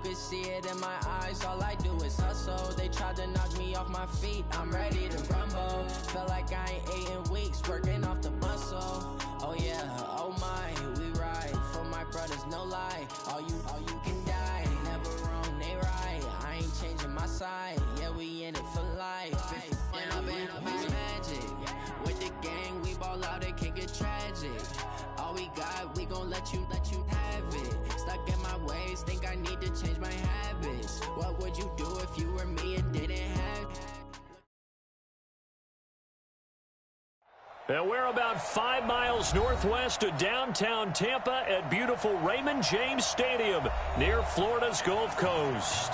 could see it in my eyes, all I do is hustle. They tried to knock me off my feet, I'm ready to rumble. Felt like I ain't ate in weeks, working off the muscle. Oh yeah, oh my, we ride for my brothers, no lie. All you can die, never wrong, they right. I ain't changing my side, yeah, we in it for life. And I've been magic with the gang, we ball out, it can get tragic. All we got, we gon' let you have it. Stuck in my ways, think I need to change my habits. What would you do if you were me and didn't have? And we're about 5 miles northwest of downtown Tampa at beautiful Raymond James Stadium near Florida's Gulf Coast.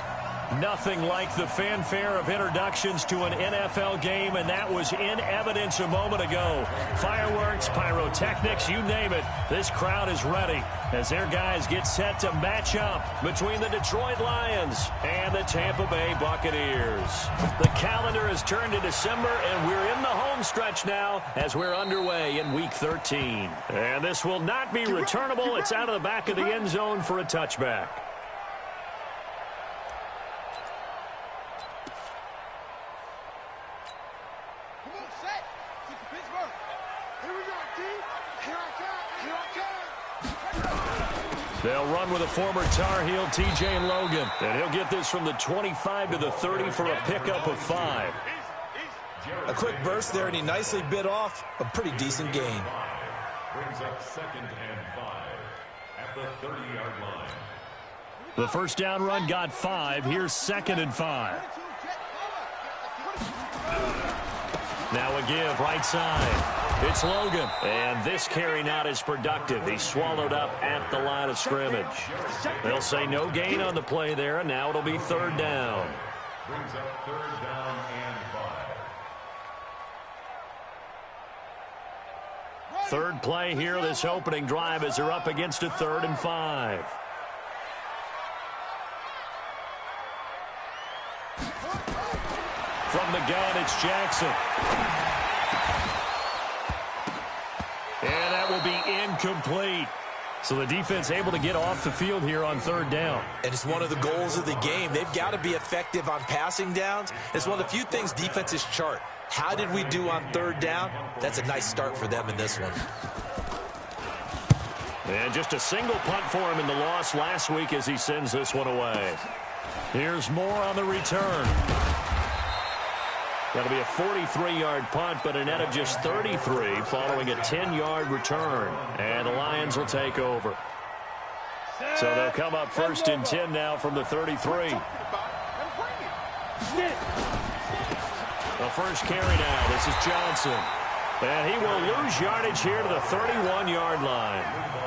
Nothing like the fanfare of introductions to an NFL game, and that was in evidence a moment ago. Fireworks, pyrotechnics, you name it. This crowd is ready as their guys get set to match up between the Detroit Lions and the Tampa Bay Buccaneers. The calendar has turned to December, and we're in the home stretch now as we're underway in Week 13. And this will not be returnable. It's out of the back of the end zone for a touchback. They'll run with a former Tar Heel, T.J. Logan. And he'll get this from the 25 to the 30 for a pickup of 5. A quick burst there, and he nicely bit off a pretty decent gain. Brings up 2nd and 5 at the 30-yard line. The first down run got 5. Here's 2nd and 5. Now a give, right side. It's Logan, and this carry not as productive. He's swallowed up at the line of scrimmage. They'll say no gain on the play there, and now it'll be 3rd down. Brings up 3rd down and 5. Third play here, this opening drive, as they're up against a 3rd and 5. From the gun, it's Jackson. And that will be incomplete. So the defense able to get off the field here on 3rd down. And it's one of the goals of the game. They've got to be effective on passing downs. It's one of the few things defenses chart. How did we do on 3rd down? That's a nice start for them in this one. And just a single punt for him in the loss last week as he sends this one away. Here's more on the return. That'll be a 43-yard punt, but a net of just 33 following a 10-yard return. And the Lions will take over. So they'll come up 1st and 10 now from the 33. The first carry now. This is Johnson. And he will lose yardage here to the 31-yard line.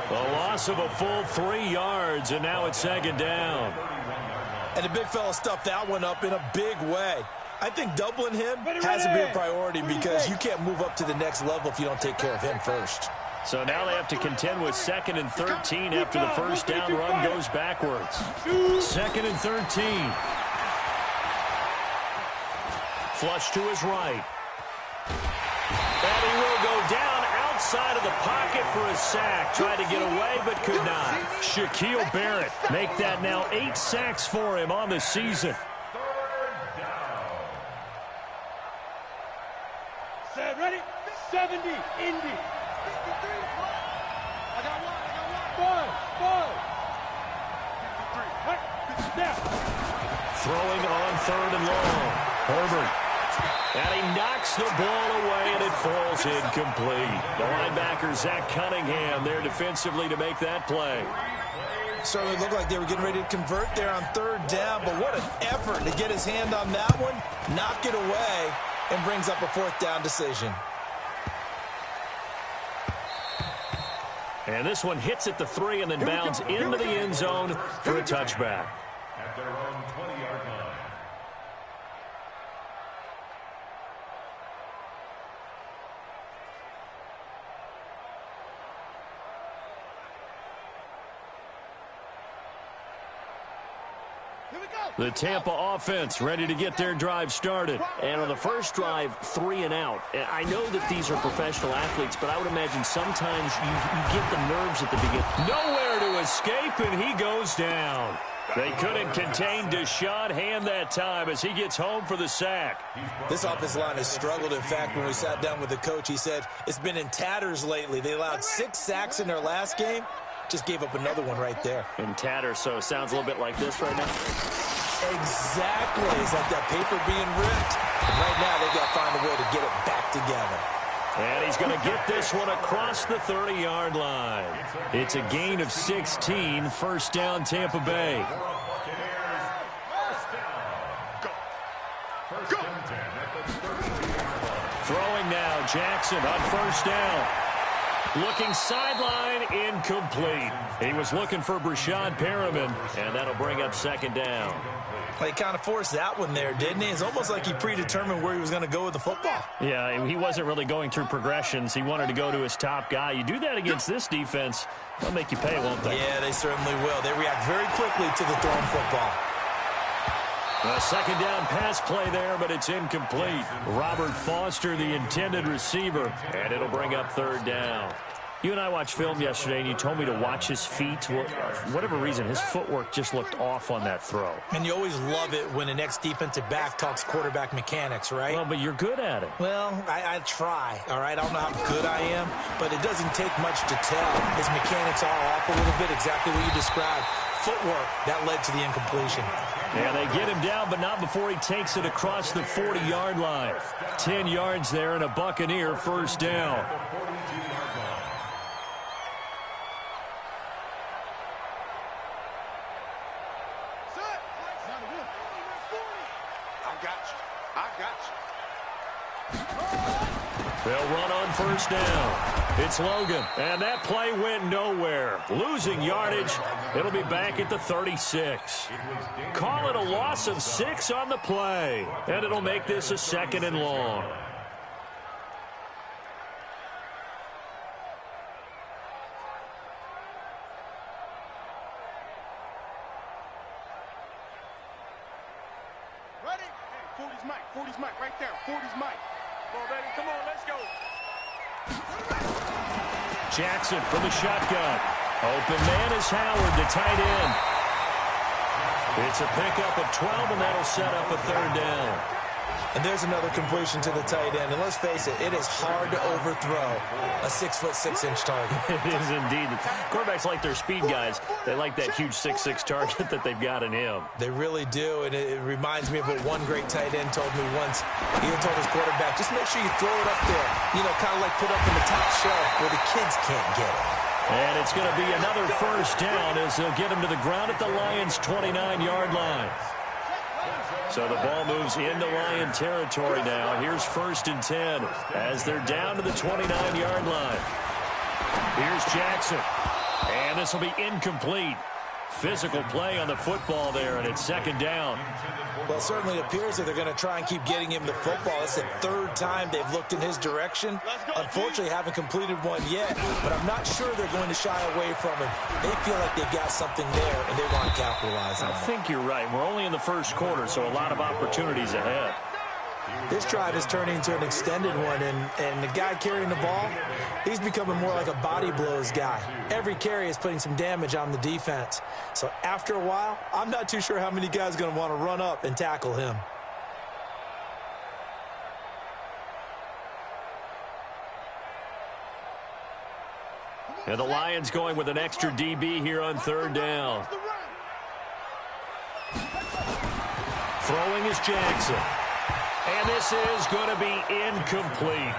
A loss of a full 3 yards, and now it's 2nd down. And the big fella stuffed that one up in a big way. I think doubling him has to be a priority because you can't move up to the next level if you don't take care of him first. So now they have to contend with 2nd and 13 after the first down run goes backwards. 2nd and 13. Flush to his right. And he will go down outside of the pocket for a sack. Tried to get away but could not. Shaquille Barrett make that now 8 sacks for him on the season. Ready? 70, Indy. 53. I got one. 5. Now. Throwing on 3rd and long. Herbert. And he knocks the ball away, and it falls incomplete. The linebacker, Zach Cunningham, there defensively to make that play. Certainly looked like they were getting ready to convert there on 3rd down, but what an effort to get his hand on that one, knock it away, and brings up a 4th down decision. And this one hits at the 3 and then bounds into the end zone for a touchback. At their own 20-yard line. The Tampa offense ready to get their drive started. And on the first drive, 3 and out. And I know that these are professional athletes, but I would imagine sometimes you get the nerves at the beginning. Nowhere to escape, and he goes down. They couldn't contain Deshaun Hand that time as he gets home for the sack. This offensive line has struggled. In fact, when we sat down with the coach, he said it's been in tatters lately. They allowed 6 sacks in their last game. Just gave up another one right there. In tatters, so it sounds a little bit like this right now. Exactly. It's like that paper being ripped. And right now, they've got to find a way to get it back together. And he's going to get this one across the 30-yard line. It's a gain of 16, first down Tampa Bay. Throwing now, Jackson on first down. Looking sideline, incomplete. He was looking for Brashad Perriman, and that'll bring up second down. Well, he kind of forced that one there, didn't he? It's almost like he predetermined where he was going to go with the football. Yeah, he wasn't really going through progressions. He wanted to go to his top guy. You do that against this defense, they'll make you pay, won't they? Yeah, they certainly will. They react very quickly to the thrown football. A second down pass play there, but it's incomplete. Robert Foster, the intended receiver, and it'll bring up third down. You and I watched film yesterday, and you told me to watch his feet. For whatever reason, his footwork just looked off on that throw. And you always love it when an ex-defensive back talks quarterback mechanics, right? Well, but you're good at it. Well, I try, all right? I don't know how good I am, but it doesn't take much to tell. His mechanics are off a little bit, exactly what you described. Footwork, that led to the incompletion. Yeah, they get him down, but not before he takes it across the 40-yard line. 10 yards there and a Buccaneer first down. They'll run on first down. It's Logan, and that play went nowhere. Losing yardage. It'll be back at the 36. Call it a loss of 6 on the play, and it'll make this a second and long. Ready? 40's Mike. 40's Mike right there. 40's Mike. Come on, baby. Come on, let's go. Jackson for the shotgun. Open man is Howard, the tight end. It's a pickup of 12, and that'll set up a third down. And there's another completion to the tight end. And let's face it, it is hard to overthrow a 6'6" target. It is indeed. Quarterbacks like their speed guys. They like that huge 6'6" target that they've got in him. They really do, and it reminds me of what one great tight end told me once. He told his quarterback, just make sure you throw it up there, you know, kind of like put up in the top shelf where the kids can't get it. And it's going to be another first down as they'll get him to the ground at the Lions' 29-yard line. So the ball moves into Lion territory now. Here's 1st and 10 as they're down to the 29-yard line. Here's Jackson. And this will be incomplete. Physical play on the football there, and it's second down. Well, it certainly appears that they're going to try and keep getting him the football. It's the 3rd time they've looked in his direction. Unfortunately, haven't completed one yet, but I'm not sure they're going to shy away from him. They feel like they've got something there, and they want to capitalize on it. I think you're right. We're only in the first quarter, so a lot of opportunities ahead. This drive is turning into an extended one, and the guy carrying the ball, he's becoming more like a body blows guy. Every carry is putting some damage on the defense. So after a while, I'm not too sure how many guys are going to want to run up and tackle him. And the Lions going with an extra DB here on third down. Throwing is Jackson. And this is going to be incomplete.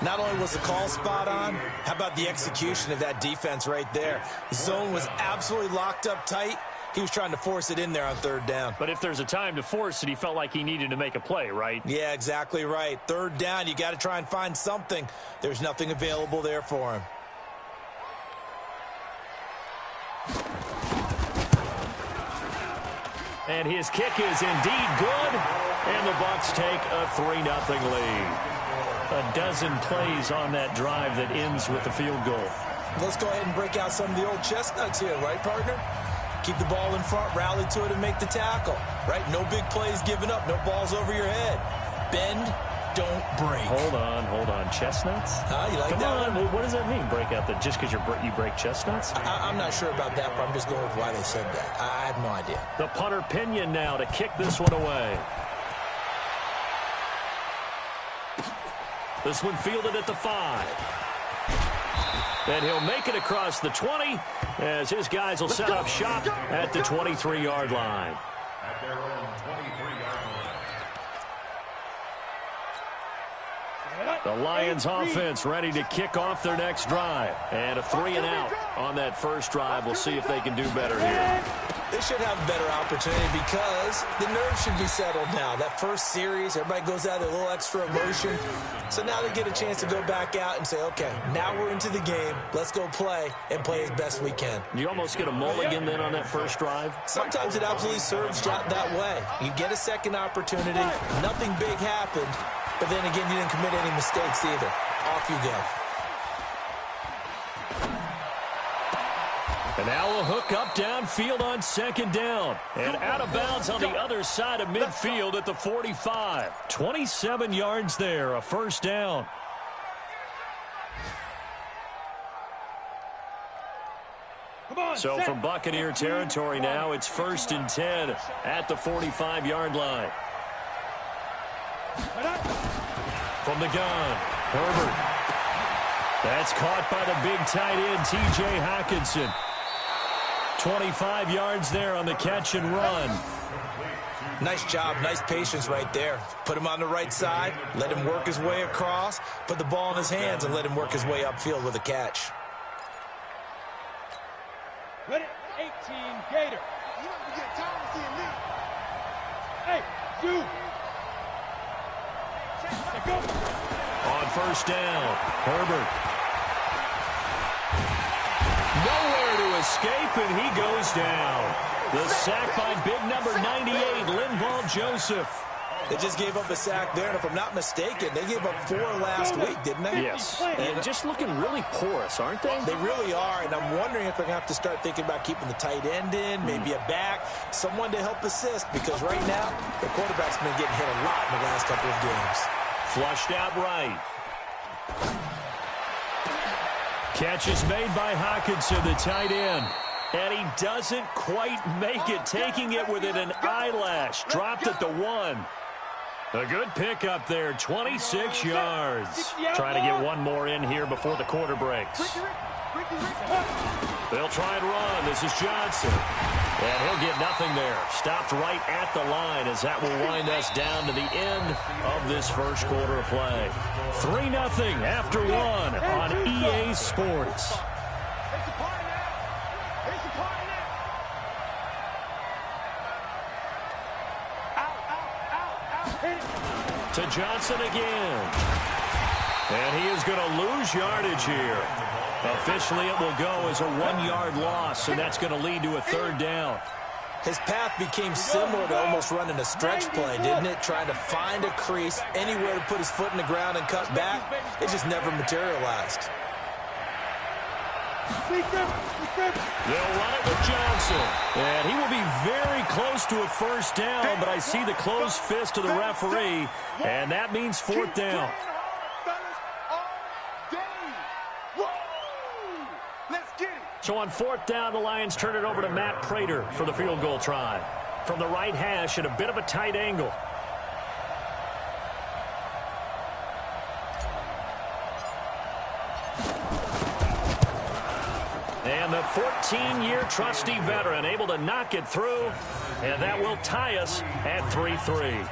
Not only was the call spot on, how about the execution of that defense right there? The zone was absolutely locked up tight. He was trying to force it in there on third down. But if there's a time to force it, he felt like he needed to make a play, right? Yeah, exactly right. Third down, you got to try and find something. There's nothing available there for him. And his kick is indeed good. And the Bucs take a 3-0 lead. A dozen plays on that drive that ends with the field goal. Let's go ahead and break out some of the old chestnuts here, right, partner? Keep the ball in front, rally to it, and make the tackle, right? No big plays given up, no balls over your head. Bend, don't break. Hold on. Chestnuts? You like Come that on. one? What does that mean, break out the, just because you break chestnuts? I'm not sure about that, but I'm just going with why they said that. I have no idea. The punter Pinion now to kick this one away. This one fielded at the 5. And he'll make it across the 20 as his guys will set up shop at the 23-yard line. At their own 23-yard line. The Lions offense ready to kick off their next drive. And a 3-and-out on that first drive. We'll see if they can do better here. They should have a better opportunity because the nerves should be settled now. That first series, everybody goes out with a little extra emotion. So now they get a chance to go back out and say, okay, now we're into the game. Let's go play and play as best we can. You almost get a mulligan then on that first drive? Sometimes it absolutely serves that way. You get a second opportunity. Nothing big happened. But then again, you didn't commit any mistakes either. Off you go. And now a hook up downfield on second down. And out of bounds on the other side of midfield at the 45. 27 yards there, a first down. So from Buccaneer territory now, it's 1st and 10 at the 45-yard line. From the gun, Herbert. That's caught by the big tight end, T.J. Hockenson. 25 yards there on the catch and run. Nice job, nice patience right there. Put him on the right side, let him work his way across, put the ball in his hands, and let him work his way upfield with a catch. Ready, 18, Gator. You don't get time to see me. Hey, you. Go. On first down, Herbert. Nowhere to escape, and he goes down. The sack by big number 98, Linval Joseph. They just gave up a sack there, and if I'm not mistaken, they gave up 4 last week, didn't they? Yes, and just looking really porous, aren't they? They really are, and I'm wondering if they're going to have to start thinking about keeping the tight end in, maybe a back, someone to help assist, because right now, the quarterback's been getting hit a lot in the last couple of games. Flushed out right. Catch is made by Hockenson, the tight end. And he doesn't quite make it, taking it within an eyelash. Dropped at the 1. A good pickup there, 26 yards. Trying to get one more in here before the quarter breaks. They'll try and run. This is Johnson. And he'll get nothing there. Stopped right at the line as that will wind us down to the end of this first quarter of play. 3-0 after 1 on EA Sports. To Johnson again. And he is going to lose yardage here. Officially, it will go as a 1-yard loss, and that's going to lead to a 3rd down. His path became similar to almost running a stretch play, didn't it? Trying to find a crease, anywhere to put his foot in the ground and cut back. It just never materialized. They'll run it with Johnson. And he will be very close to a first down, but I see the closed fist of the referee, and that means 4th down. So on 4th down, the Lions turn it over to Matt Prater for the field goal try. From the right hash at a bit of a tight angle. And the 14-year trusty veteran able to knock it through, and that will tie us at 3-3.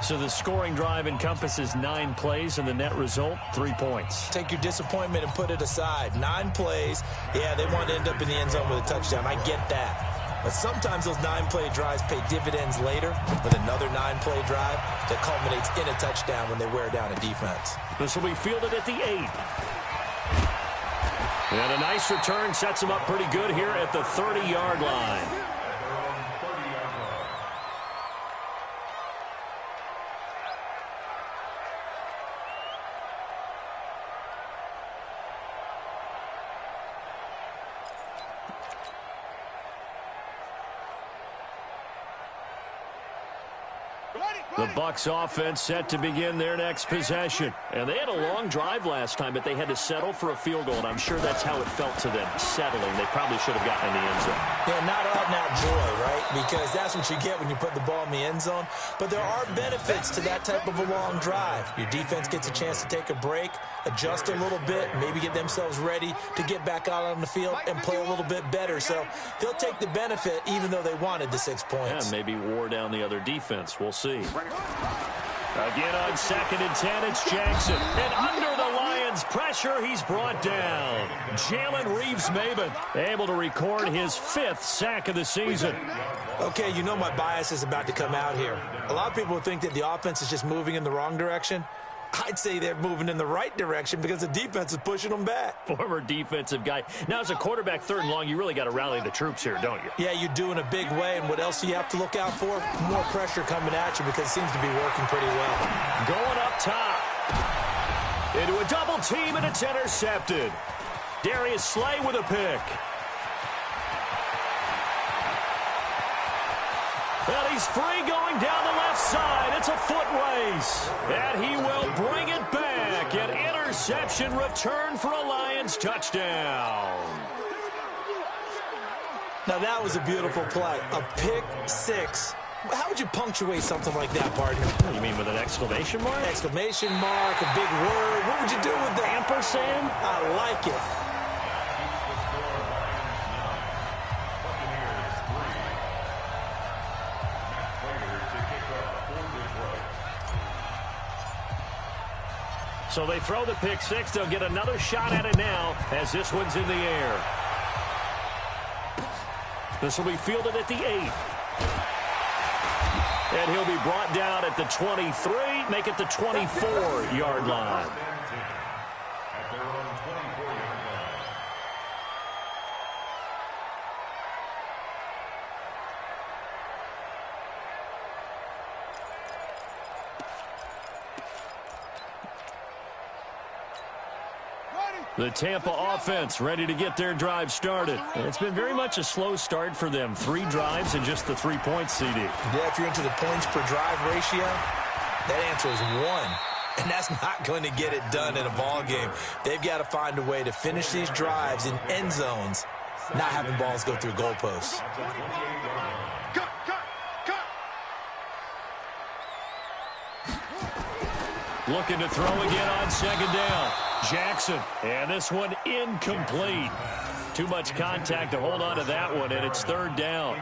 So the scoring drive encompasses 9 plays, and the net result, 3 points. Take your disappointment and put it aside. 9 plays. Yeah, they want to end up in the end zone with a touchdown. I get that. But sometimes those 9-play drives pay dividends later with another 9-play drive that culminates in a touchdown when they wear down a defense. This will be fielded at the 8. And a nice return sets him up pretty good here at the 30-yard line. The Bucs offense set to begin their next possession. And they had a long drive last time, but they had to settle for a field goal, and I'm sure that's how it felt to them, settling. They probably should have gotten in the end zone. Yeah, not out and out joy, right? Because that's what you get when you put the ball in the end zone. But there are benefits to that type of a long drive. Your defense gets a chance to take a break, adjust a little bit, maybe get themselves ready to get back out on the field and play a little bit better. So they'll take the benefit even though they wanted the 6 points. Yeah, maybe wore down the other defense. We'll see. Again on 2nd and 10, it's Jackson. And under the Lions' pressure, he's brought down. Jalen Reeves-Maybin able to record his 5th sack of the season. Okay, you know my bias is about to come out here. A lot of people think that the offense is just moving in the wrong direction. I'd say they're moving in the right direction because the defense is pushing them back. Former defensive guy. Now, as a quarterback 3rd and long, you really got to rally the troops here, don't you? Yeah, you do in a big way. And what else do you have to look out for? More pressure coming at you because it seems to be working pretty well. Going up top. Into a double team, and it's intercepted. Darius Slay with a pick. And he's free going down the left side. It's a foot race. And he will bring it back. An interception return for a Lions touchdown. Now, that was a beautiful play. A pick 6. How would you punctuate something like that, partner? You mean with an exclamation mark? Exclamation mark, a big word. What would you do with that? Ampersand? I like it. So they throw the pick 6. They'll get another shot at it now as this one's in the air. This will be fielded at the 8. And he'll be brought down at the 23, make it the 24-yard line. The Tampa offense ready to get their drive started. And it's been very much a slow start for them. 3 drives and just the 3 points, CD. Yeah, if you're into the points per drive ratio, that answer is 1. And that's not going to get it done in a ball game. They've got to find a way to finish these drives in end zones, not having balls go through goalposts. Looking to throw again on 2nd down. Jackson, and this one incomplete. Too much contact to hold on to that one, and it's 3rd down.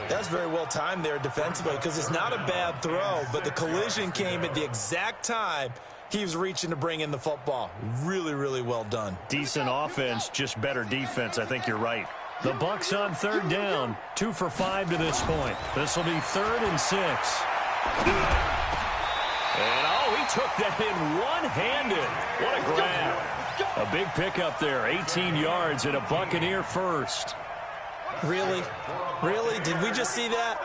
That's very well timed there defensively because it's not a bad throw, but the collision came at the exact time he was reaching to bring in the football. Really, really well done. Decent offense, just better defense. I think you're right. The Bucs on 3rd down, 2 for 5 to this point. This will be 3rd and 6. And, oh, he took that in one-handed. What a grab. A big pickup there, 18 yards and a Buccaneer first. Really? Really? Did we just see that?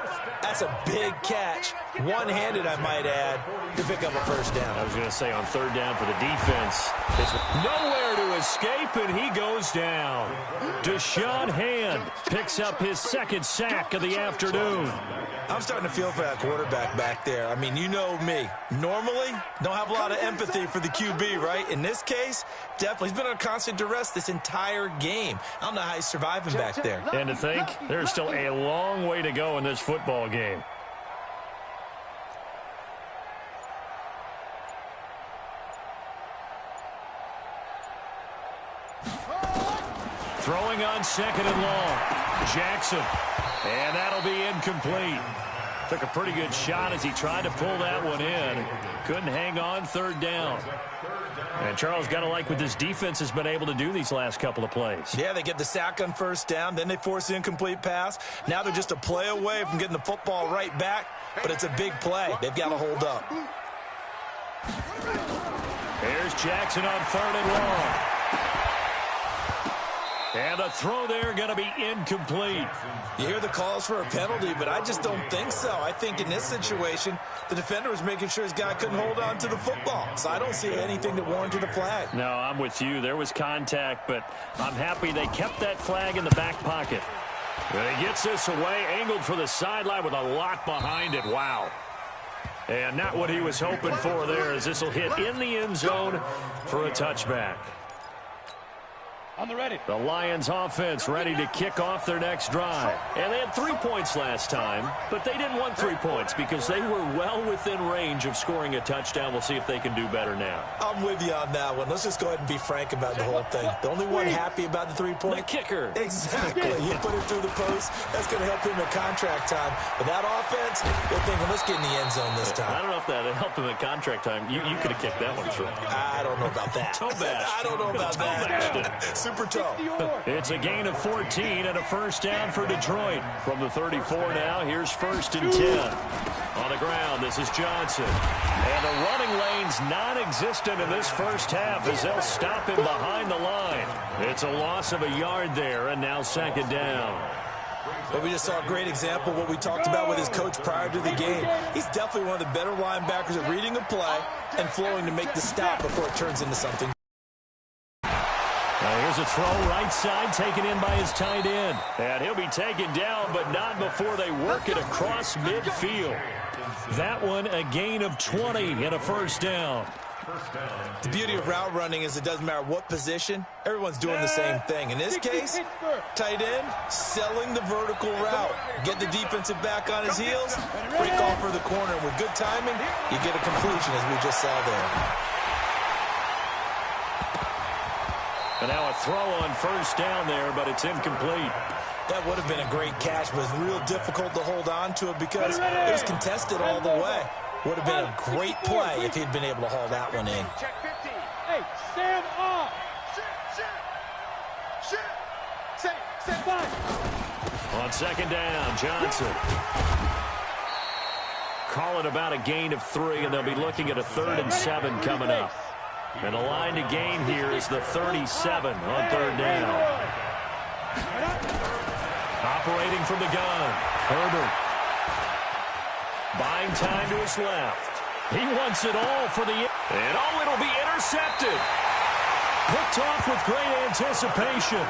That's a big catch. One-handed, I might add, to pick up a first down. I was going to say on 3rd down for the defense. It's nowhere to escape, and he goes down. Deshaun Hand picks up his 2nd sack of the afternoon. I'm starting to feel for that quarterback back there. I mean, you know me. Normally, don't have a lot of empathy for the QB, right? In this case, definitely. He's been on constant duress this entire game. I don't know how he's surviving back there. And to think, there's still a long way to go in this football game. Throwing on 2nd and long. Jackson. And that'll be incomplete. Took a pretty good shot as he tried to pull that one in. Couldn't hang on 3rd down. And Charles, got to like what this defense has been able to do these last couple of plays. Yeah, they get the sack on 1st down, then they force the incomplete pass. Now they're just a play away from getting the football right back, but it's a big play. They've got to hold up. Here's Jackson on 3rd and long. And the throw there going to be incomplete. You hear the calls for a penalty, but I just don't think so. I think in this situation, the defender was making sure his guy couldn't hold on to the football. So I don't see anything that warranted a flag. No, I'm with you. There was contact, but I'm happy they kept that flag in the back pocket. And he gets this away, angled for the sideline with a lot behind it. Wow. And not what he was hoping for there, as this will hit in the end zone for a touchback. On the ready. The Lions offense ready to kick off their next drive. And they had 3 points last time, but they didn't want 3 points because they were well within range of scoring a touchdown. We'll see if they can do better now. I'm with you on that one. Let's just go ahead and be frank about the whole thing. The only one happy about the 3-point. The kicker. Exactly. You put it through the post. That's going to help him at contract time. But that offense, they're thinking, let's get in the end zone this time. I don't know if that helped him at contract time. You could have kicked that one through. I don't know about that. Toe bash. I don't know about that. Super toe. It's a gain of 14 and a first down for Detroit. From the 34 now, here's 1st and 10. On the ground, this is Johnson. And the running lane's non-existent in this first half as they'll stop him behind the line. It's a loss of a yard there, and now 2nd down. But we just saw a great example of what we talked about with his coach prior to the game. He's definitely one of the better linebackers at reading a play and flowing to make the stop before it turns into something. Here's a throw right side taken in by his tight end. And he'll be taken down, but not before they work it across midfield. That one a gain of 20 and a first down. The beauty of route running is it doesn't matter what position. Everyone's doing the same thing. In this case, tight end selling the vertical route. Get the defensive back on his heels, break off for the corner. With good timing, you get a completion as we just saw there. And now a throw on first down there, but it's incomplete. That would have been a great catch, but it's real difficult to hold on to it because it was contested all the way. Would have been a great play if he'd been able to haul that one in. Hey, stand up. Set 5. On 2nd down, Johnson. Call it about a gain of 3, and they'll be looking at a 3rd and 7 coming up. And the line to gain here is the 37 on 3rd down. Operating from the gun, Herbert. Buying time to his left. He wants it all for the... And it'll be intercepted. Picked off with great anticipation.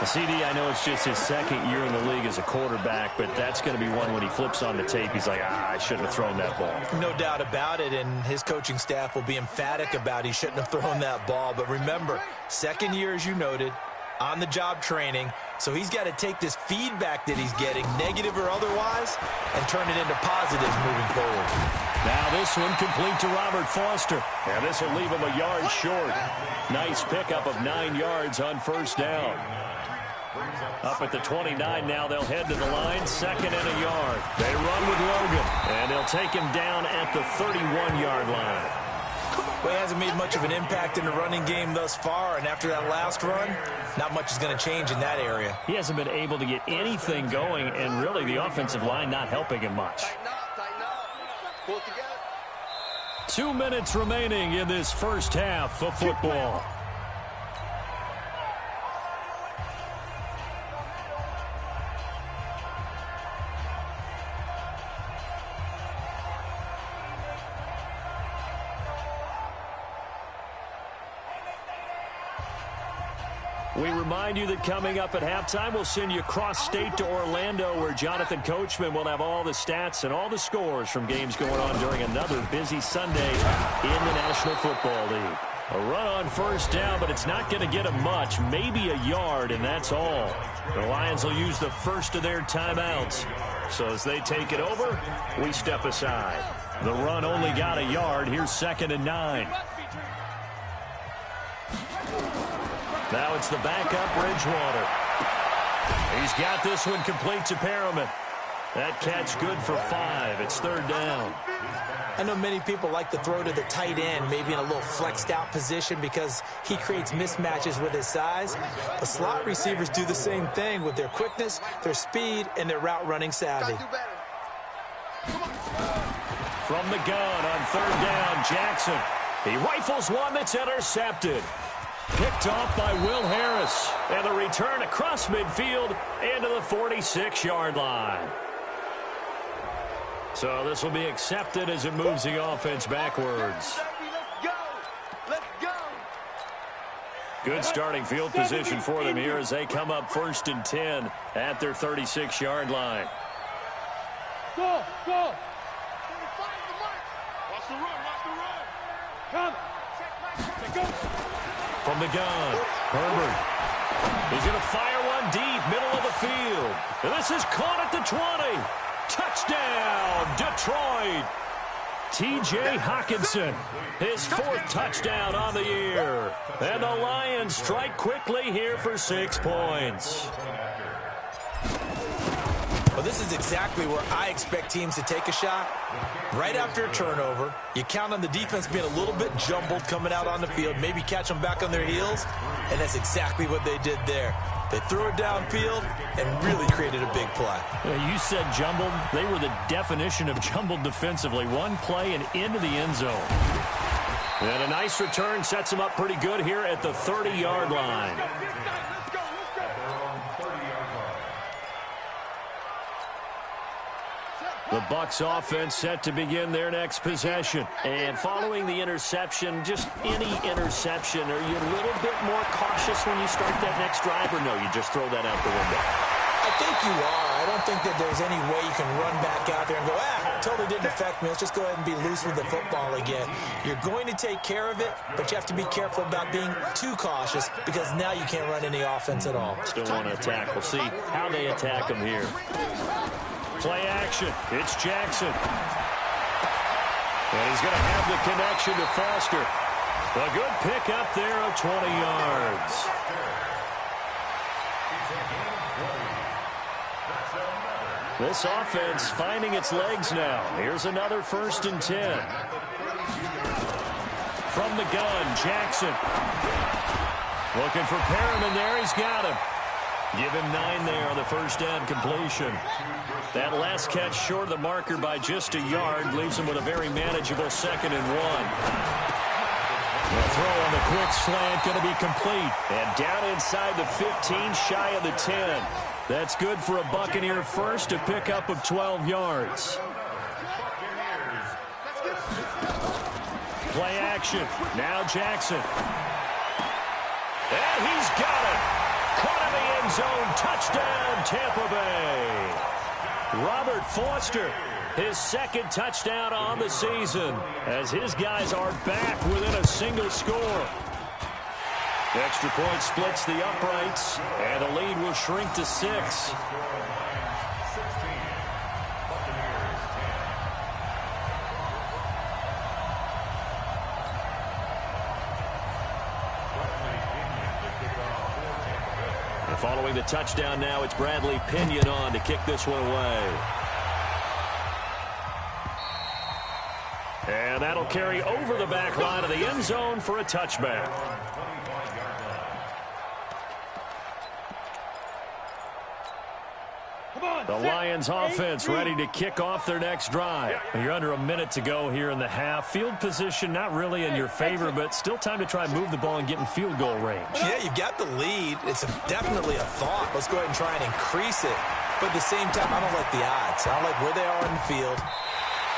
CD, I know it's just his 2nd year in the league as a quarterback, but that's going to be one when he flips on the tape. He's like, I shouldn't have thrown that ball. No doubt about it, and his coaching staff will be emphatic about he shouldn't have thrown that ball. But remember, 2nd year, as you noted, on-the-job training, so he's got to take this feedback that he's getting, negative or otherwise, and turn it into positives moving forward. Now this one complete to Robert Foster. And this will leave him a yard short. Nice pickup of 9 yards on first down. Up at the 29 now, they'll head to the line, 2nd and a yard. They run with Logan, and they'll take him down at the 31-yard line. Well, he hasn't made much of an impact in the running game thus far, and after that last run, not much is going to change in that area. He hasn't been able to get anything going, and really the offensive line not helping him much. 2 minutes remaining in this first half of football. We remind you that coming up at halftime, we'll send you cross-state to Orlando, where Jonathan Coachman will have all the stats and all the scores from games going on during another busy Sunday in the National Football League. A run on first down, but it's not going to get them much, maybe a yard, and that's all. The Lions will use the first of their timeouts. So as they take it over, we step aside. The run only got a yard. Here's 2nd and 9. Now it's the backup, Bridgewater. He's got this one complete to Perriman. That catch good for 5. It's 3rd down. I know many people like to throw to the tight end, maybe in a little flexed out position because he creates mismatches with his size. The slot receivers do the same thing with their quickness, their speed, and their route running savvy. From the gun on 3rd down, Jackson. He rifles one that's intercepted. Picked off by Will Harris. And the return across midfield into the 46-yard line. So this will be accepted as it moves the offense backwards. Let's go. Good starting field position for them here as they come up 1st and 10 at their 36-yard line. Go. Watch the run, watch the run. Come. Go. From the gun, Herbert. He's going to fire one deep, middle of the field. And this is caught at the 20. Touchdown, Detroit. T.J. Hawkinson, his 4th touchdown on the year. And the Lions strike quickly here for 6 points. Well, this is exactly where I expect teams to take a shot. Right after a turnover, you count on the defense being a little bit jumbled coming out on the field, maybe catch them back on their heels, and that's exactly what they did there. They threw it downfield and really created a big play. You said jumbled. They were the definition of jumbled defensively. One play and into the end zone. And a nice return sets them up pretty good here at the 30-yard line. The Bucs offense set to begin their next possession. And following the interception, just any interception, are you a little bit more cautious when you start that next drive, or no, you just throw that out the window? I think you are. I don't think that there's any way you can run back out there and go, totally didn't affect me. Let's just go ahead and be loose with the football again. You're going to take care of it, but you have to be careful about being too cautious because now you can't run any offense at all. Still want to attack. We'll see how they attack them here. Play action. It's Jackson. And he's going to have the connection to Foster. A good pick up there of 20 yards. This offense finding its legs now. Here's another 1st and 10. From the gun, Jackson. Looking for Perriman there. He's got him. Give him 9 there on the first down completion. That last catch short of the marker by just a yard leaves him with a very manageable 2nd and 1. The throw on the quick slant going to be complete. And down inside the 15, shy of the 10. That's good for a Buccaneer first, a pickup of 12 yards. Play action. Now Jackson. And he's got it. Caught in the end zone. Touchdown, Tampa Bay. Robert Foster, his 2nd touchdown on the season, as his guys are back within a single score. The extra point splits the uprights, and the lead will shrink to 6. Following the touchdown now, it's Bradley Pinion on to kick this one away. And that'll carry over the back line of the end zone for a touchback. The Lions offense ready to kick off their next drive. You're under a minute to go here in the half. Field position not really in your favor, but still time to try and move the ball and get in field goal range. Yeah, you got the lead. It's definitely a thought. Let's go ahead and try and increase it. But at the same time, I don't like the odds. I don't like where they are in the field.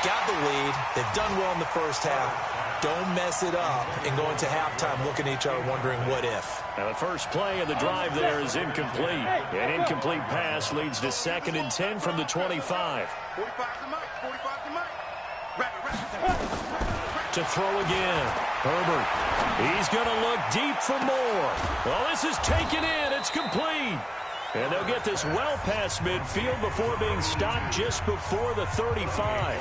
Got the lead. They've done well in the first half. Don't mess it up and go into halftime looking at each other wondering what if. Now the first play of the drive there is incomplete. An incomplete pass leads to 2nd and 10 from the 25. To throw again. Herbert. He's going to look deep for more. Well, this is taken in. It's complete. And they'll get this well past midfield before being stopped just before the 35.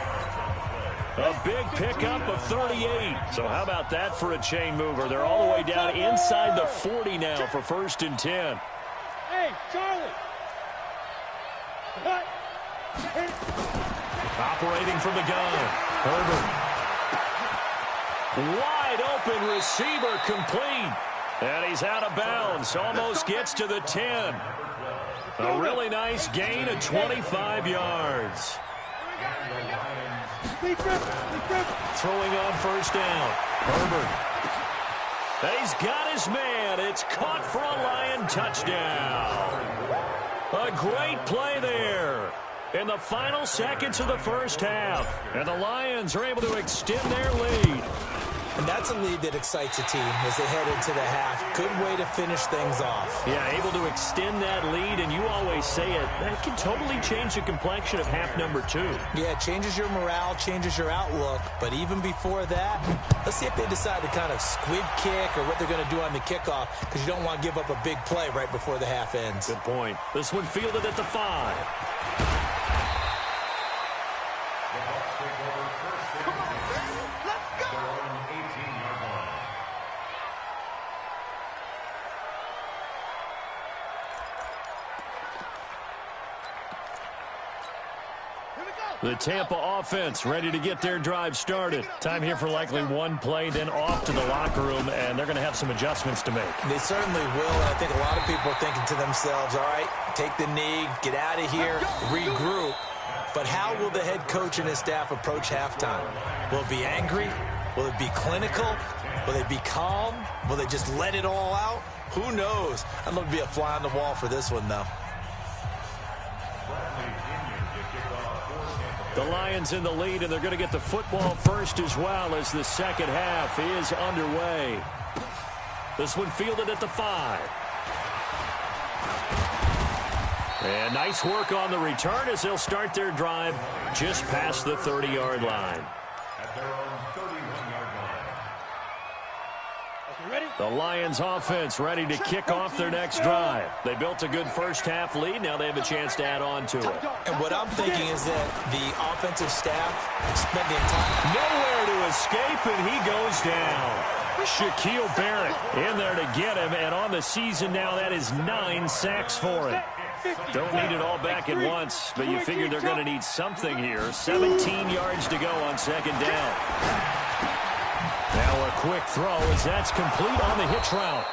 A big pickup of 38. So how about that for a chain mover? They're all the way down inside the 40 now for 1st and 10. Hey, Charlie. Operating from the gun. Herbert. Wide open receiver complete. And he's out of bounds. Almost gets to the 10. A really nice gain of 25 yards. Throwing on first down. Herbert. He's got his man. It's caught for a Lion touchdown. A great play there. in the final seconds of the first half. And the Lions are able to extend their lead. And that's a lead that excites a team as they head into the half. Good way to finish things off. Yeah, able to extend that lead, and you always say it, that can totally change the complexion of half number 2. Yeah, it changes your morale, changes your outlook. But even before that, let's see if they decide to kind of squib kick or what they're going to do on the kickoff, because you don't want to give up a big play right before the half ends. Good point. This one fielded at the 5. The Tampa offense ready to get their drive started. Time here for likely one play, then off to the locker room, and they're going to have some adjustments to make. They certainly will, and I think a lot of people are thinking to themselves, all right, take the knee, get out of here, regroup. But how will the head coach and his staff approach halftime? Will it be angry? Will it be clinical? Will they be calm? Will they just let it all out? Who knows? I'd love to be a fly on the wall for this one, though. The Lions in the lead, and they're going to get the football first as well as the second half is underway. This one fielded at the 5. And nice work on the return as they'll start their drive just past the 30-yard line. At their own 31-yard line. Ready? The Lions offense ready to kick off their next drive. They built a good first half lead. Now they have a chance to add on to it. And what I'm thinking is that the offensive staff spending time. Nowhere to escape, and he goes down. Shaquille Barrett in there to get him, and on the season now, that is 9 sacks for him. Don't need it all back at once, but you figure they're going to need something here. 17 yards to go on second down. Now a quick throw as that's complete on the hitch route.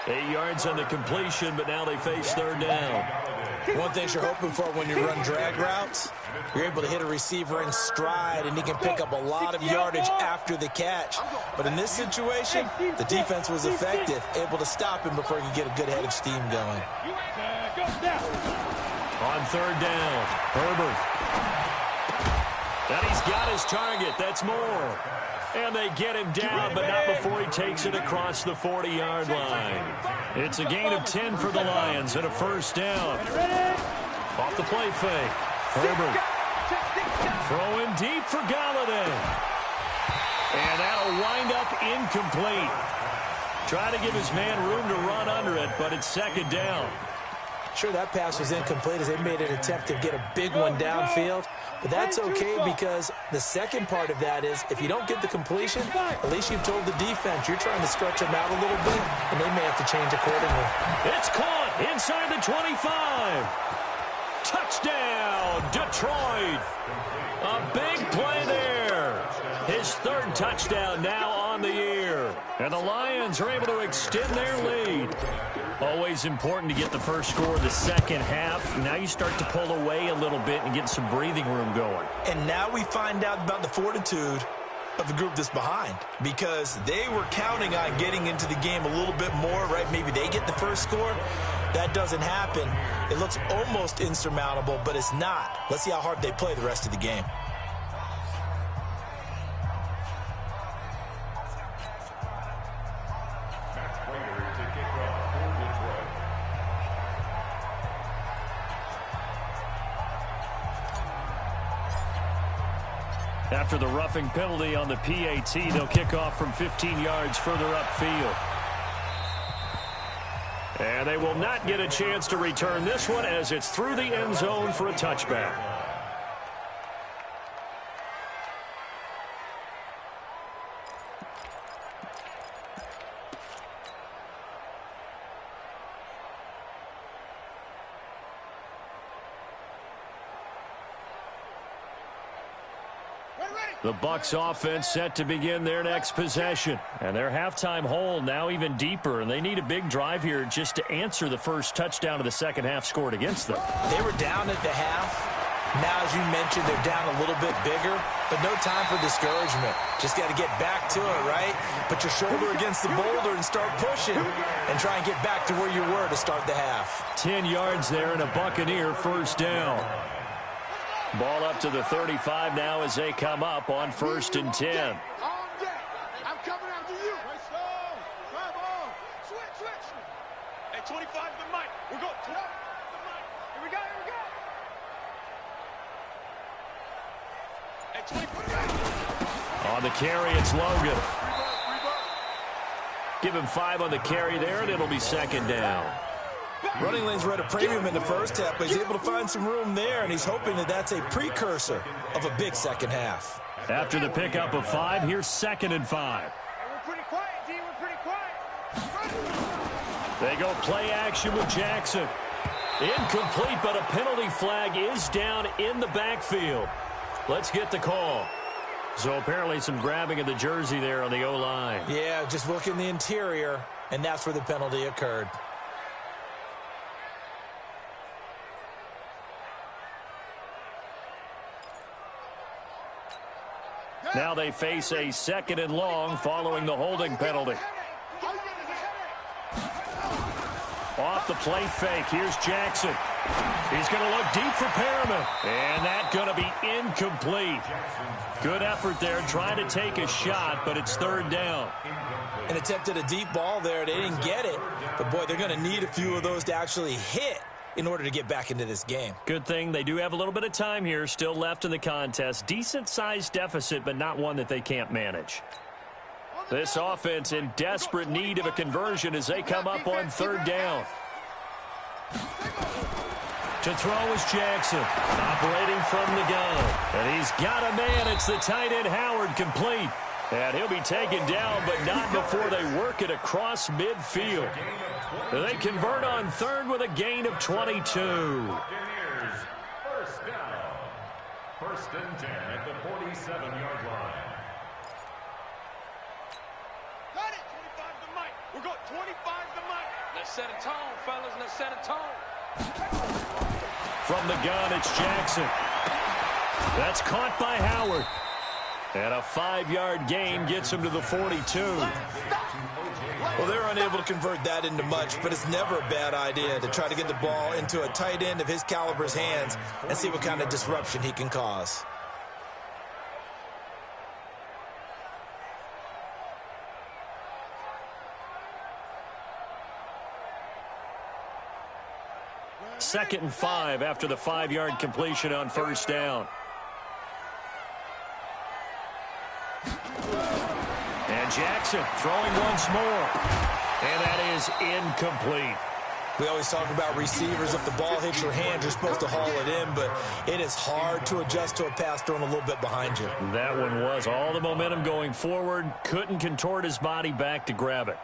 8 yards on the completion, but now they face third down. One thing you're hoping for when you run drag routes, you're able to hit a receiver in stride, and he can pick up a lot of yardage after the catch. But in this situation, the defense was effective, able to stop him before he could get a good head of steam going. On third down, Herbert. And he's got his target. That's more. And they get him down, but not before he takes it across the 40-yard line. It's a gain of 10 for the Lions and a first down. Off the play fake. Herbert. Throwing deep for Galladay. And that'll wind up incomplete. Try to give his man room to run under it, but it's second down. Sure, that pass was incomplete as they made an attempt to get a big one downfield. But that's okay, because the second part of that is if you don't get the completion, at least you've told the defense you're trying to stretch them out a little bit, and they may have to change accordingly. It's caught inside the 25. Touchdown, Detroit. A big play there. His third touchdown now on the year. And the Lions are able to extend their lead. Always important to get the first score of the second half. Now you start to pull away a little bit and get some breathing room going. And now we find out about the fortitude of the group that's behind, because they were counting on getting into the game a little bit more, right? Maybe they get the first score. That doesn't happen. It looks almost insurmountable, but it's not. Let's see how hard they play the rest of the game. After the roughing penalty on the PAT, they'll kick off from 15 yards further upfield. And they will not get a chance to return this one as it's through the end zone for a touchback. The Bucs offense set to begin their next possession. And their halftime hole now even deeper, and they need a big drive here just to answer the first touchdown of the second half scored against them. They were down at the half. Now, as you mentioned, they're down a little bit bigger, but no time for discouragement. Just got to get back to it, right? Put your shoulder against the boulder and start pushing and try and get back to where you were to start the half. 10 yards there and a Buccaneer first down. Ball up to the 35 now as they come up on 1st and 10. I'm coming after you. Drive on. Switch. Hey, 25 to the mic. We're going. 25 to the mic. Here we go. Hey, 25. On the carry, it's Logan. Give him 5 on the carry there, and it'll be 2nd down. Running lanes were at a premium in the first half, but he's able to find some room there, and he's hoping that that's a precursor of a big second half. After the pickup of 5, here's 2nd and 5. Hey, we're pretty quiet, D. We're pretty quiet. They go play action with Jackson. Incomplete, but a penalty flag is down in the backfield. Let's get the call. So apparently some grabbing of the jersey there on the O-line. Yeah, just look in the interior, and that's where the penalty occurred. Now they face a 2nd and long following the holding penalty. Off the play fake. Here's Jackson. He's going to look deep for Perriman. And that's going to be incomplete. Good effort there trying to take a shot, but it's 3rd down. And attempted a deep ball there. They didn't get it. But, boy, they're going to need a few of those to actually hit in order to get back into this game. Good thing they do have a little bit of time here still left in the contest. Decent-sized deficit, but not one that they can't manage. This offense in desperate need of a conversion as they come up on 3rd down. To throw is Jackson, operating from the gun. And he's got a man. It's the tight end Howard, complete. And he'll be taken down, but not before they work it across midfield. They convert on 3rd with a gain of 22. Buccaneers, 1st down. 1st and 10 at the 47-yard line. Got it. 25 to the mic. We're going 25 to the mic. Let's set a tone, fellas. Let's set a tone. From the gun, it's Jackson. That's caught by Howard. And a 5-yard gain gets him to the 42. Well, they're unable to convert that into much, but it's never a bad idea to try to get the ball into a tight end of his caliber's hands and see what kind of disruption he can cause. Second and 5 after the 5-yard completion on 1st down. And Jackson throwing once more. And that is incomplete. We always talk about receivers. If the ball hits your hand, you're supposed to haul it in, but it is hard to adjust to a pass thrown a little bit behind you. That one was all the momentum going forward. Couldn't contort his body back to grab it.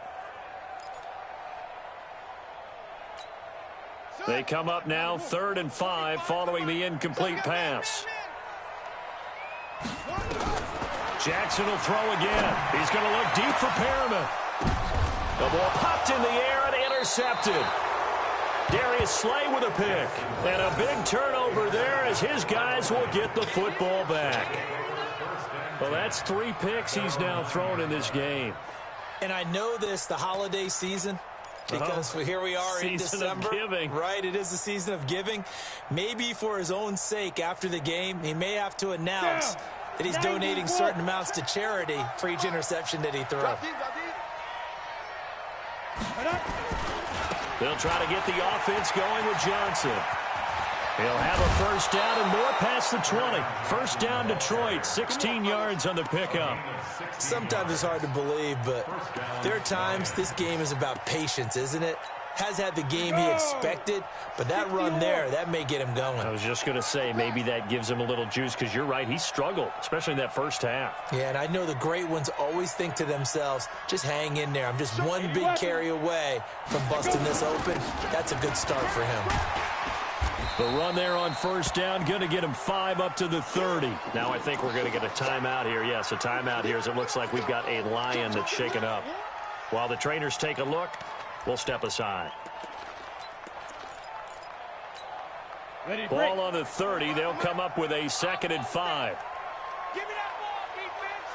They come up now 3rd and 5 following the incomplete pass. Jackson will throw again. He's going to look deep for Perriman. The ball popped in the air and intercepted. Darius Slay with a pick. And a big turnover there as his guys will get the football back. Well, that's 3 picks he's now thrown in this game. And I know this, the holiday season, because here we are in December. Season of giving. Right, it is the season of giving. Maybe for his own sake after the game, he may have to announce that he's donating certain amounts to charity for each interception that he throws. They'll try to get the offense going with Johnson. He'll have a 1st down and more past the 20. 1st down Detroit, 16 yards on the pickup. Sometimes it's hard to believe, but there are times this game is about patience, isn't it? Has had the game he expected, but that run there, that may get him going. I was just going to say, maybe that gives him a little juice, because you're right, he struggled, especially in that 1st half. Yeah, and I know the great ones always think to themselves, just hang in there. I'm just one big carry away from busting this open. That's a good start for him. The run there on 1st down, going to get him 5 up to the 30. Now I think we're going to get a timeout here. Yes, a timeout here as it looks like we've got a lion that's shaken up. While the trainers take a look, we'll step aside. Ball on the 30. They'll come up with a 2nd and 5. Give me that ball, defense.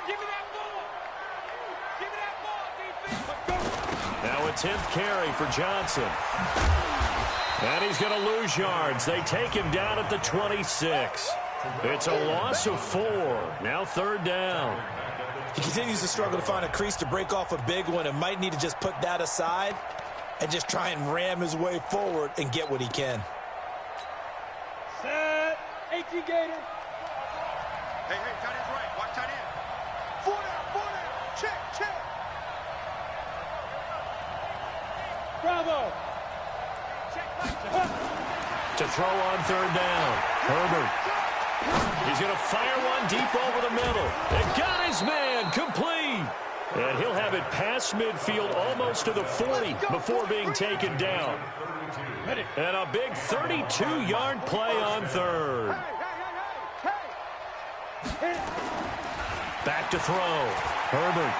Give me that ball. Give me that ball, defense. Now a 10th carry for Johnson. And he's going to lose yards. They take him down at the 26. It's a loss of 4. Now 3rd down. He continues to struggle to find a crease to break off a big one and might need to just put that aside and just try and ram his way forward and get what he can. Set. 18 Gator. Hey, tight end's right. Watch tight end. 4 down. Check. Bravo. To throw on 3rd down. Herbert. He's going to fire one deep over the middle. And got his man complete. And he'll have it past midfield almost to the 40 before being taken down. And a big 32-yard play on 3rd. Back to throw. Herbert.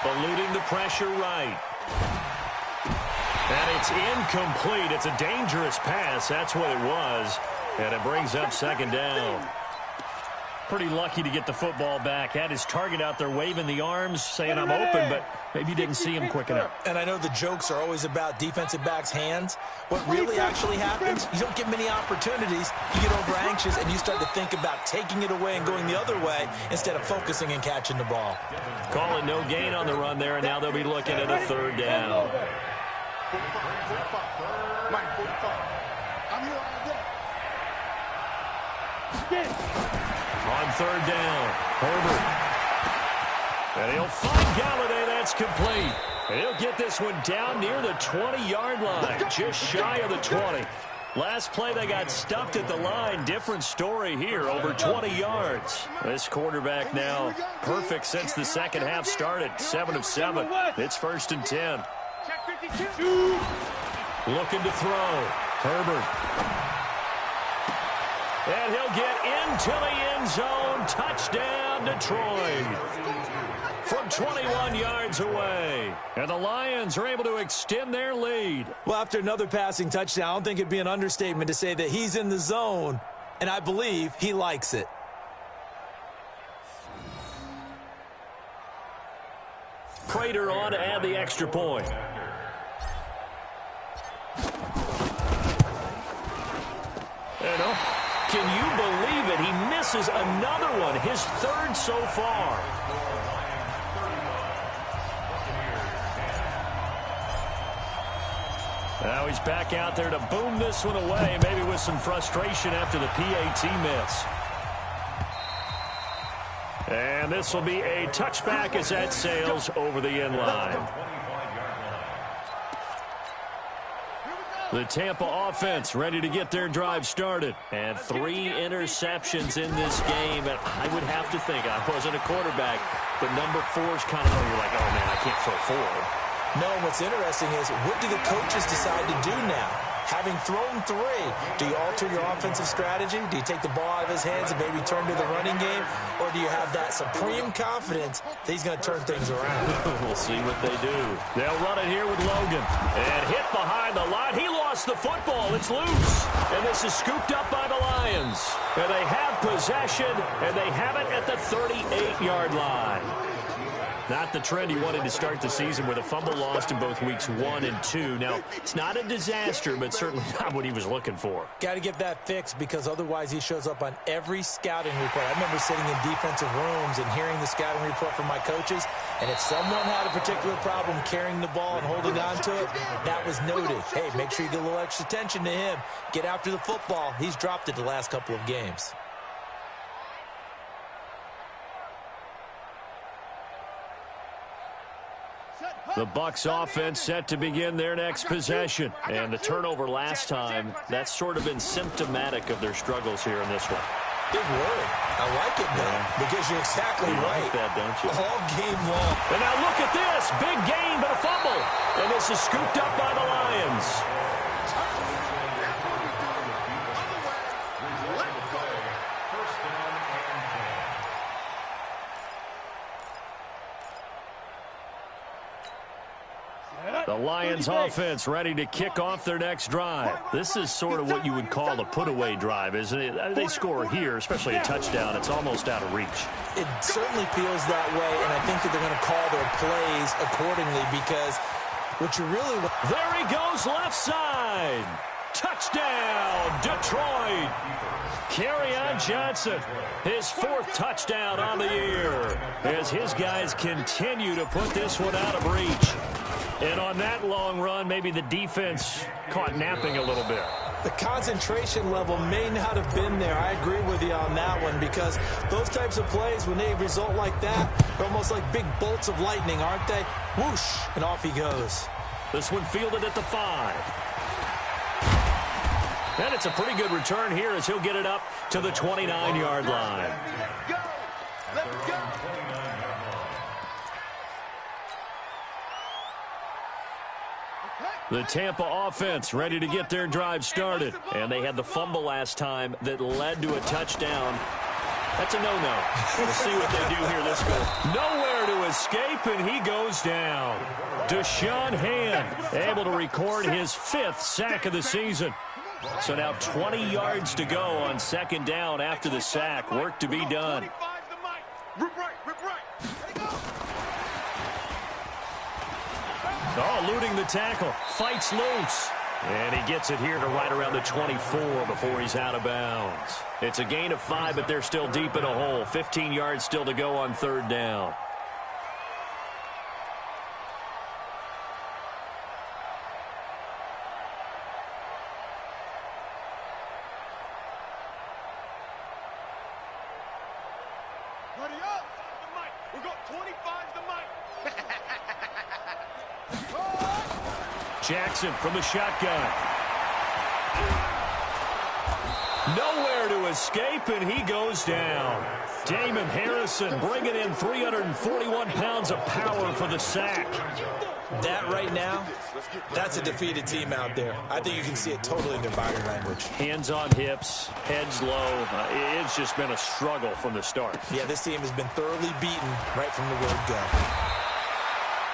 Eluding the pressure right. And it's incomplete. It's a dangerous pass. That's what it was. And it brings up 2nd down. Pretty lucky to get the football back. Had his target out there waving the arms, saying I'm open, but maybe didn't see him quick enough. And I know the jokes are always about defensive backs' hands. What really actually happens, you don't get many opportunities. You get over anxious and you start to think about taking it away and going the other way instead of focusing and catching the ball. Calling no gain on the run there, and now they'll be looking at a 3rd down. On 3rd down, Herbert. And he'll find Galladay. That's complete. And he'll get this one down near the 20-yard line, just shy of the 20. Last play, they got stuffed at the line. Different story here, over 20 yards. This quarterback now perfect since the second half started. 7 of 7. It's 1st and 10. Looking to throw. Herbert. And he'll get into the end zone. Touchdown, Detroit. From 21 yards away. And the Lions are able to extend their lead. Well, after another passing touchdown, I don't think it'd be an understatement to say that he's in the zone, and I believe he likes it. Prater on to add the extra point. And can you believe it? He misses another one, his 3rd so far. Now he's back out there to boom this one away, maybe with some frustration after the PAT miss. And this will be a touchback as that sails over the end line. The Tampa offense ready to get their drive started. And 3 interceptions in this game. And I would have to think, I wasn't a quarterback, but number 4's kind of, you're like, oh, man, I can't throw 4. No, what's interesting is, what do the coaches decide to do now? Having thrown 3, do you alter your offensive strategy? Do you take the ball out of his hands and maybe turn to the running game? Or do you have that supreme confidence that he's going to turn things around? We'll see what they do. They'll run it here with Logan. And hit behind the line. He lost the football. It's loose. And this is scooped up by the Lions. And they have possession, and they have it at the 38-yard line. Not the trend he wanted to start the season with a fumble lost in both weeks 1 and 2. Now, it's not a disaster, but certainly not what he was looking for. Got to get that fixed because otherwise he shows up on every scouting report. I remember sitting in defensive rooms and hearing the scouting report from my coaches, and if someone had a particular problem carrying the ball and holding on to it, that was noted. Hey, make sure you get a little extra attention to him. Get after the football. He's dropped it the last couple of games. The Bucs offense set to begin their next possession. And the turnover last time, that's sort of been symptomatic of their struggles here in this one. Big word. I like it, though, because you're exactly right. Like that, don't you? All game long. And now look at this. Big gain, but a fumble. And this is scooped up by the Lions. The Lions offense ready to kick off their next drive. This is sort of what you would call a put-away drive, isn't it? They score here, especially a touchdown. It's almost out of reach. It certainly feels that way, and I think that they're going to call their plays accordingly because What you really want. There he goes, left side. Touchdown, Detroit. Kerryon Johnson, his 4th touchdown on the year, as his guys continue to put this one out of reach. And on that long run, maybe the defense caught napping a little bit. The concentration level may not have been there. I agree with you on that one, because those types of plays, when they result like that, they're almost like big bolts of lightning, aren't they? Whoosh, and off he goes. This one fielded at the 5. And it's a pretty good return here as he'll get it up to the 29-yard line. Go! Let's go! The Tampa offense ready to get their drive started. And they had the fumble last time that led to a touchdown. That's a no-no. We'll see what they do here this go. Nowhere to escape, and he goes down. Deshaun Hand able to record his 5th sack of the season. So now 20 yards to go on 2nd down after the sack. Work to be done. Rip right, rip right. Oh, eluding the tackle. Fights loose. And he gets it here to right around the 24 before he's out of bounds. It's a gain of 5, but they're still deep in a hole. 15 yards still to go on 3rd down. Buddy up! The mic. We got 25 the mic. Jackson from the shotgun. Nowhere to escape, and he goes down. Damon Harrison bringing in 341 pounds of power for the sack. That right now, that's a defeated team out there. I think you can see it totally in their body language. Hands on hips, heads low. It's just been a struggle from the start. Yeah, this team has been thoroughly beaten right from the word go.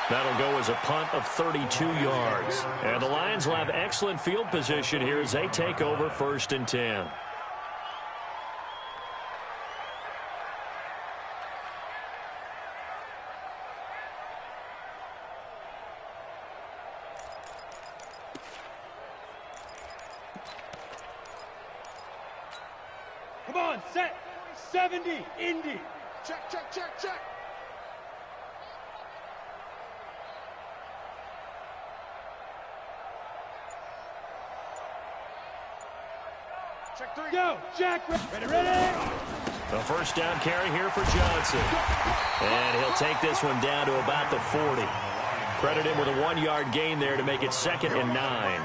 That'll go as a punt of 32 yards. And the Lions will have excellent field position here as they take over 1st and 10. Come on, set. 70, Indy. Check, check, check, check. Check 3. Go, Jack. Ready, ready. A 1st down carry here for Johnson. And he'll take this one down to about the 40. Credit him with a 1-yard gain there to make it 2nd and 9.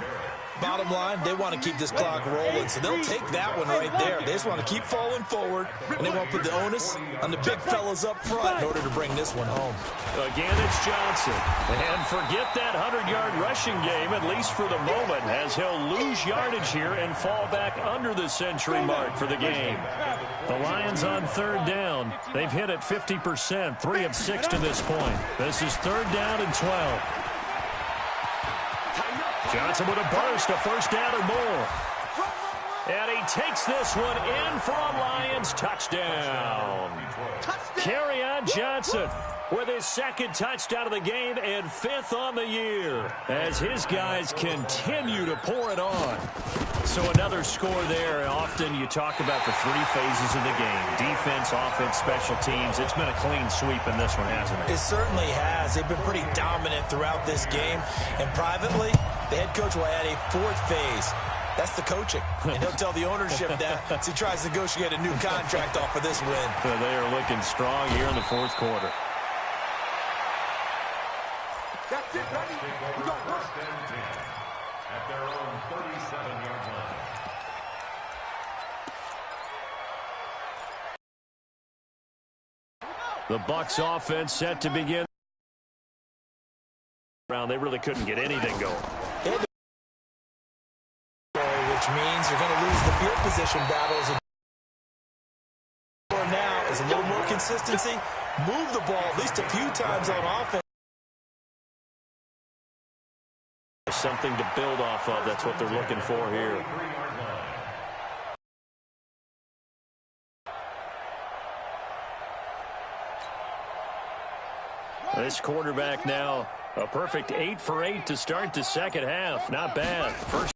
Bottom line, they want to keep this clock rolling, so they'll take that one right there. They just want to keep falling forward, and they want to put the onus on the big fellas up front in order to bring this one home. Again, it's Johnson. And forget that 100-yard rushing game, at least for the moment, as he'll lose yardage here and fall back under the century mark for the game. The Lions on 3rd down. They've hit it 50%, 3 of 6 to this point. This is 3rd down and 12. Johnson with a burst, a 1st down or more. And he takes this one in for a Lions touchdown. Kerryon Johnson with his 2nd touchdown of the game and 5th on the year as his guys continue to pour it on. So another score there. Often you talk about the 3 phases of the game. Defense, offense, special teams. It's been a clean sweep in this one, hasn't it? It certainly has. They've been pretty dominant throughout this game. And privately, the head coach will add a 4th phase. That's the coaching. And he'll tell the ownership that as he tries to negotiate a new contract off of this win. They are looking strong here in the 4th quarter. That's it, buddy. We got work. At their own 37-yard line. The Bucs offense set to begin. They really couldn't get anything going. Which means you're going to lose the field position battles. And now is a little more consistency. Move the ball at least a few times on offense. Something to build off of. That's what they're looking for here. This quarterback now A perfect 8 for 8 to start the second half. Not bad. First.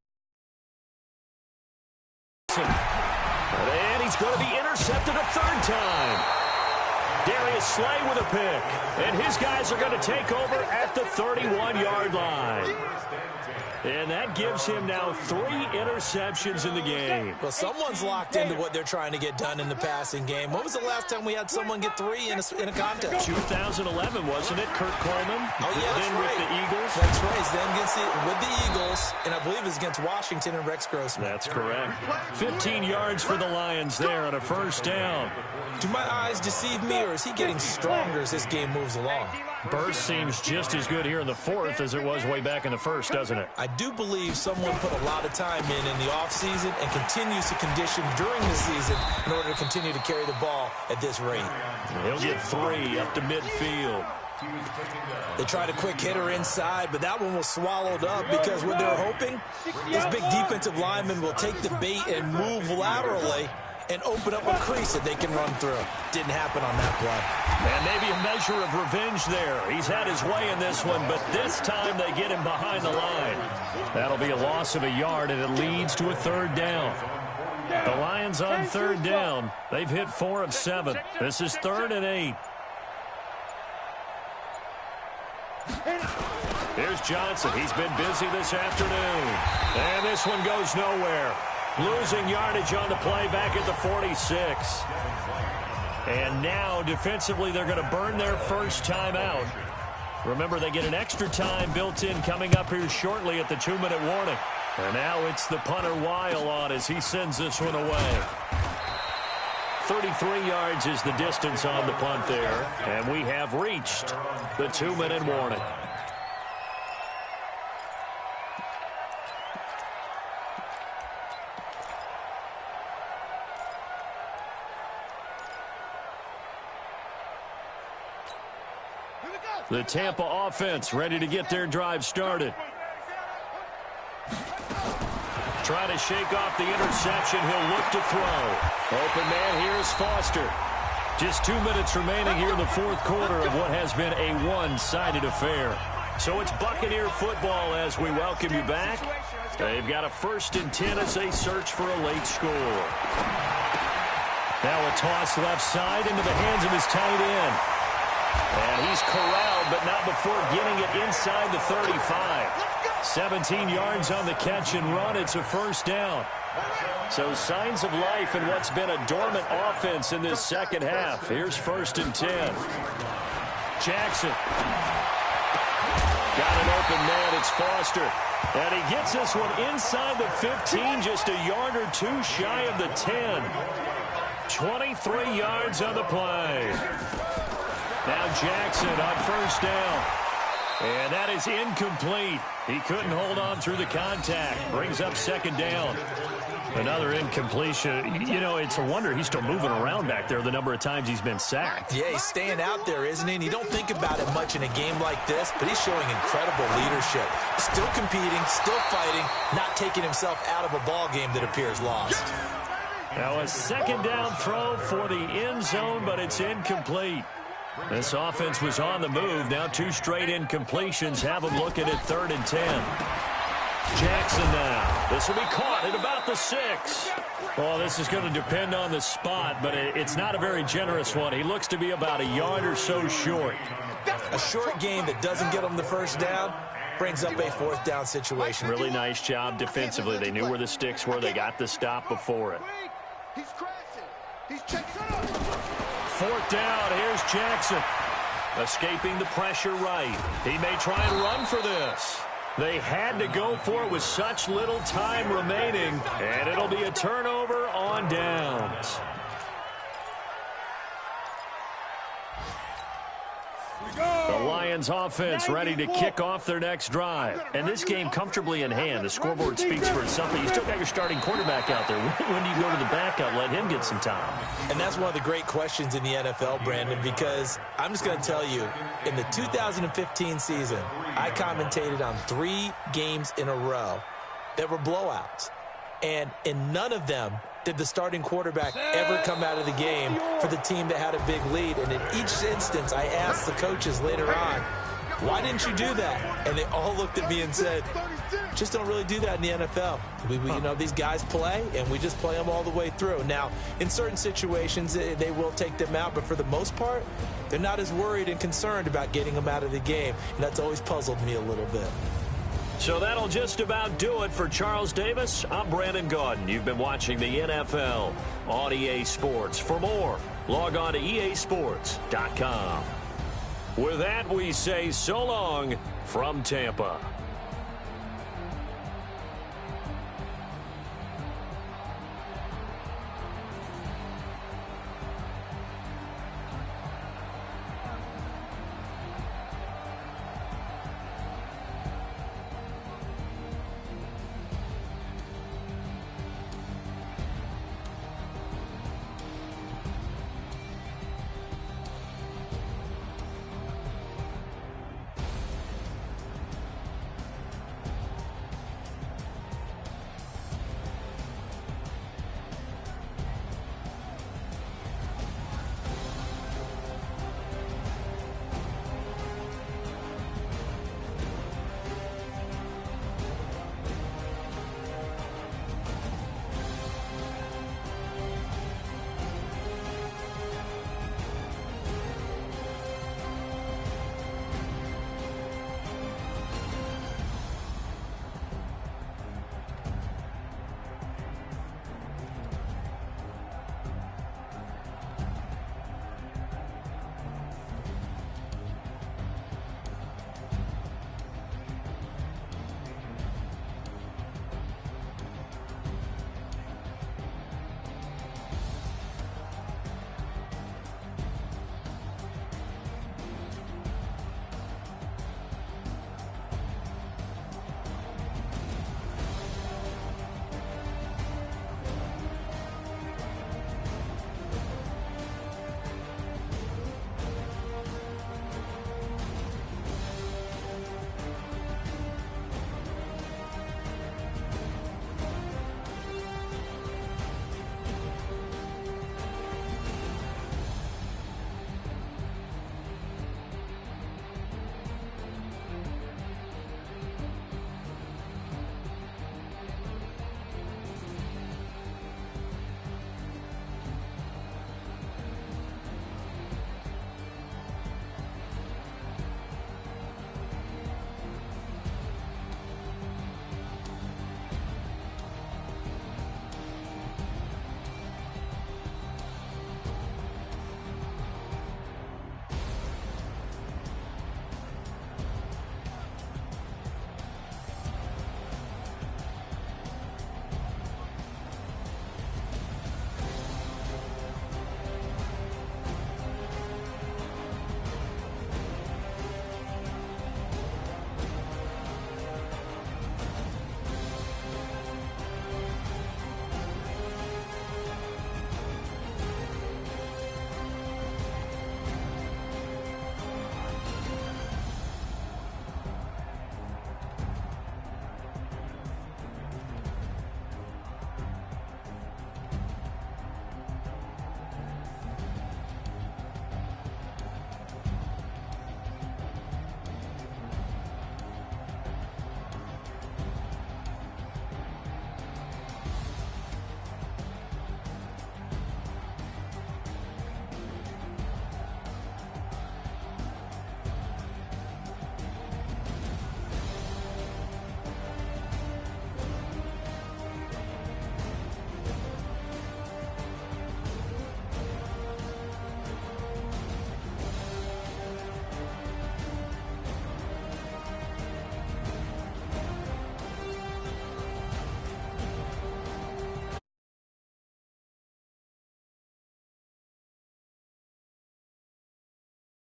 And he's going to be intercepted a third time. Darius Slay with a pick. And his guys are going to take over at the 31-yard line. And that gives him now 3 interceptions in the game. Well, someone's locked into what they're trying to get done in the passing game. When was the last time we had someone get 3 in a contest? 2011, wasn't it? Kurt Coleman? Oh, yeah, that's then right. With the Eagles? That's right. It's then with the Eagles, and I believe it's against Washington and Rex Grossman. That's correct. 15 yards for the Lions there on a first down. Do my eyes deceive me, or is he getting stronger as this game moves along? Burst seems just as good here in the fourth as it was way back in the first, doesn't it? I do believe someone put a lot of time in the offseason and continues to condition during the season in order to continue to carry the ball at this rate. He'll get 3 up to midfield. They tried a quick hitter inside, but that one was swallowed up because what they're hoping, this big defensive lineman will take the bait and move laterally and open up a crease that they can run through. Didn't happen on that play. And maybe a measure of revenge there. He's had his way in this one, but this time they get him behind the line. That'll be a loss of a yard, and it leads to a third down. The Lions on third down. They've hit 4 of 7. This is 3rd and 8. Here's Johnson. He's been busy this afternoon. And this one goes nowhere. Losing yardage on the play back at the 46. And now, defensively, they're going to burn their first time out. Remember, they get an extra time built in coming up here shortly at the 2-minute warning. And now it's the punter Weil on as he sends this one away. 33 yards is the distance on the punt there. And we have reached the 2-minute warning. The Tampa offense ready to get their drive started. Try to shake off the interception. He'll look to throw. Open man, here's Foster. Just 2 minutes remaining here in the fourth quarter of what has been a one-sided affair. So it's Buccaneer football as we welcome you back. They've got a 1st and 10 as they search for a late score. Now a toss left side into the hands of his tight end. And he's corralled, but not before getting it inside the 35. 17 yards on the catch and run. It's a first down. So signs of life in what's been a dormant offense in this second half. Here's 1st and 10. Jackson. Got an open man. It's Foster. And he gets this one inside the 15, just a yard or 2 shy of the 10. 23 yards on the play. Now Jackson on first down. And that is incomplete. He couldn't hold on through the contact. Brings up 2nd down. Another incompletion. You know, it's a wonder he's still moving around back there the number of times he's been sacked. Yeah, he's staying out there, isn't he? And you don't think about it much in a game like this, but he's showing incredible leadership. Still competing, still fighting, not taking himself out of a ball game that appears lost. Now a 2nd down throw for the end zone, but it's incomplete. This offense was on the move. Now 2 straight incompletions have them looking at 3rd and 10. Jackson now. This will be caught at about the 6. Well, this is going to depend on the spot, but it's not a very generous one. He looks to be about a yard or so short. A short game that doesn't get him the first down brings up a 4th down situation. Really nice job defensively. They knew where the sticks were. They got the stop before it. He's crashing. He's checking up. 4th down. Here's Jackson. Escaping the pressure right. He may try and run for this. They had to go for it with such little time remaining. And it'll be a turnover on downs. The Lions offense ready to kick off their next drive. And this game comfortably in hand. The scoreboard speaks for itself. But you still got your starting quarterback out there. When do you go to the backup? Let him get some time. And that's one of the great questions in the NFL, Brandon, because I'm just going to tell you, in the 2015 season, I commentated on 3 games in a row that were blowouts. And in none of them did the starting quarterback ever come out of the game for the team that had a big lead. And in each instance, I asked the coaches later on, why didn't you do that? And they all looked at me and said, just don't really do that in the NFL. You know, these guys play, and we just play them all the way through. Now, in certain situations, they will take them out, but for the most part, they're not as worried and concerned about getting them out of the game, and that's always puzzled me a little bit. So that'll just about do it for Charles Davis. I'm Brandon Gaudin. You've been watching the NFL on EA Sports. For more, log on to easports.com. With that, we say so long from Tampa.